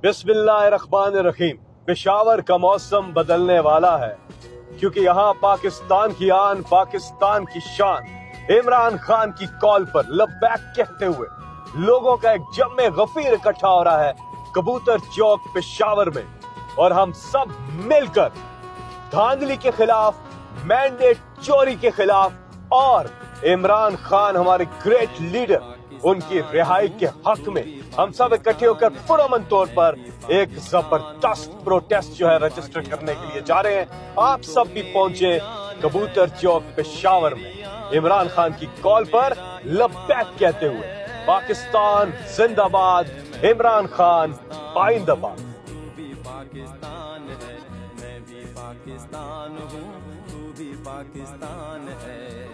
बिस्मिल्लाहिर्रहमानिर्रहीम। पेशावर का मौसम बदलने वाला है, क्योंकि यहाँ पाकिस्तान की आन, पाकिस्तान की शान, इमरान खान की कॉल पर लब्बैक कहते हुए लोगों का एक जम्मे गफीर इकट्ठा हो रहा है कबूतर चौक पेशावर में। और हम सब मिलकर धांधली के खिलाफ, मैंडेट चोरी के खिलाफ और इमरान खान हमारे ग्रेट लीडर, उनकी रिहाई के हक में हम सब इकट्ठे होकर पुरअमन तौर पर एक जबरदस्त प्रोटेस्ट जो है रजिस्टर करने के लिए जा रहे हैं। आप सब भी पहुंचे कबूतर चौक पेशावर में इमरान खान की कॉल पर लब्बैक कहते हुए। पाकिस्तान जिंदाबाद, इमरान खान पाइंदाबाद। पाकिस्तान है, मैं भी पाकिस्तान हूँ, तू भी पाकिस्तान है।